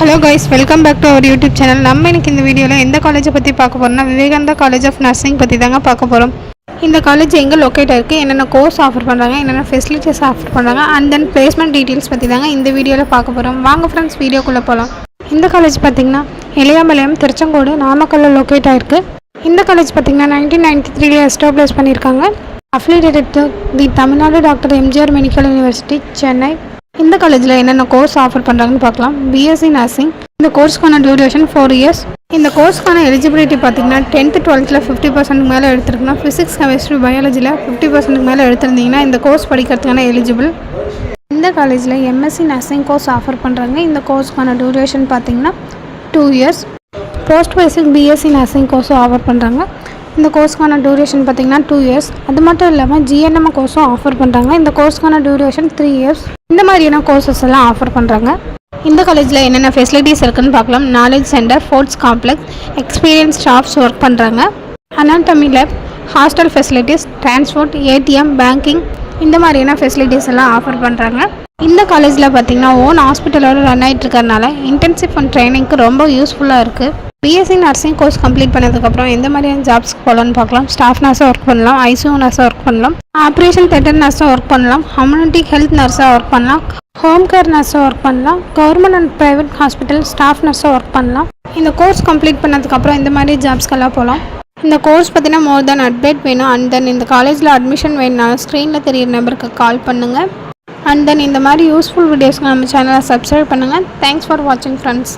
Hello guys, welcome back to our YouTube channel. நம்ம இன்னைக்கு இந்த வீடியோல எந்த காலேஜை பத்தி பார்க்க போறோம்னா விவேகானந்தா காலேஜ் ஆஃப் நர்சிங் பத்தி தாங்க பார்க்க போறோம். இந்த காலேஜ் எங்க லொகேட் ஆயிருக்கு, என்னென்ன கோர்ஸ் ஆஃபர் பண்றாங்க, என்னென்ன ஃபெசிலிட்டிஸ் ஆஃபர் பண்றாங்க and then பிளேஸ்மென்ட் டீடைல்ஸ் பத்தி தாங்க இந்த வீடியோல பார்க்க போறோம். வாங்க फ्रेंड्स வீடியோக்குள்ள போலாம். இந்த காலேஜ் பாத்தீங்கன்னா இளையாமலையம் திருச்செங்கோடு நாமக்கல்ல லொகேட் ஆயிருக்கு. இந்த காலேஜ் பாத்தீங்கன்னா 1993 ல எஸ்டாப்லிஷ் பண்ணிருக்காங்க. affiliated to the Tamil Nadu doctor MGR medical university Chennai. இந்த காலேஜில் என்னென்ன கோர்ஸ் ஆஃபர் பண்ணுறாங்கன்னு பார்க்கலாம். பிஎஸ்சி நர்சிங், இந்த கோர்ஸ்க்கான டியூரேஷன் 4 இயர்ஸ். இந்த கோர்ஸ்க்கான எலிஜிபிலிட்டி பார்த்தீங்கன்னா 10th 12th 50% மேலே எடுத்துருக்குன்னா, ஃபிசிக்ஸ் கெமிஸ்ட்ரி பயாலஜியில் 50% மேலே எடுத்திருந்தீங்கன்னா இந்த கோர்ஸ் படிக்கிறதுக்கான எலிஜிபிள். இந்த காலேஜில் எம்எஸ்சி நர்சிங் கோர்ஸ் ஆஃபர் பண்ணுறாங்க. இந்த கோர்ஸ்க்கான டியூரேஷன் பார்த்தீங்கன்னா 2 years. Post basic BSc nursing கோர்ஸும் ஆஃபர் பண்ணுறாங்க. இந்த கோர்ஸ்க்கான டியூரேஷன் பார்த்திங்கன்னா 2 இயர்ஸ். அது மட்டும் இல்லாமல் ஜிஎன்எம் கோர்ஸும் ஆஃபர் பண்ணுறாங்க. இந்த கோர்ஸ்க்கான டியூரேஷன் 3 இயர்ஸ். இந்த மாதிரியான கோர்சஸ் எல்லாம் ஆஃபர் பண்ணுறாங்க. இந்த காலேஜில் என்னென்ன ஃபெசிலிட்டிஸ் இருக்குதுன்னு பார்க்கலாம். Knowledge centre, sports complex, experience staffs work பண்ணுறாங்க. Anatomy lab, hostel facilities, transport, ATM, banking, இந்த மாதிரியான ஃபெசிலிட்டிஸ் எல்லாம் ஆஃபர் பண்ணுறாங்க. இந்த காலேஜில் பார்த்திங்கன்னா ஓன் ஹாஸ்பிட்டலோடு ரன் ஆகிட்டு இருக்கிறதுனால இன்டென்சிவ் அண்ட் ட்ரைனிங்க்கு ரொம்ப யூஸ்ஃபுல்லாக இருக்குது. பிஎஸ்சி நர்சிங் கோர்ஸ் கம்ப்ளீட் பண்ணதுக்கப்புறம் எந்த மாதிரியான ஜாப்ஸ்க்கு போகலான்னு பார்க்கலாம். ஸ்டாஃப் நர்ஸாக ஒர்க் பண்ணலாம், ஐசியூ நர்ஸாக ஒர்க் பண்ணலாம், ஆப்ரேஷன் தியேட்டர் நர்ஸாக ஒர்க் பண்ணலாம், கம்யூனிட்டி ஹெல்த் நர்ஸாக ஒர்க் பண்ணலாம், ஹோம் கேர் நர்ஸாக ஒர்க் பண்ணலாம், government and private hospital staff நர்ஸாக ஒர்க் பண்ணலாம். இந்த கோர்ஸ் கம்ப்ளீட் பண்ணதுக்கப்புறம் இந்த மாதிரி ஜாப்ஸ்க்கெல்லாம் போகலாம். இந்த கோர்ஸ் பார்த்தீங்கன்னா மோர் தென் அப்டேட் வேணும் அண்ட் தென் இந்த காலேஜில் அட்மிஷன் வேணும்னாலும் ஸ்க்ரீனில் தெரியிற நம்பருக்கு கால் பண்ணுங்கள். அண்ட் தென் இந்த மாதிரி யூஸ்ஃபுல் வீடியோஸ்க்கு நம்ம சேனலை சப்ஸ்கிரைப் பண்ணுங்கள். தேங்க்ஸ் ஃபார் வாட்சிங் ஃப்ரெண்ட்ஸ்.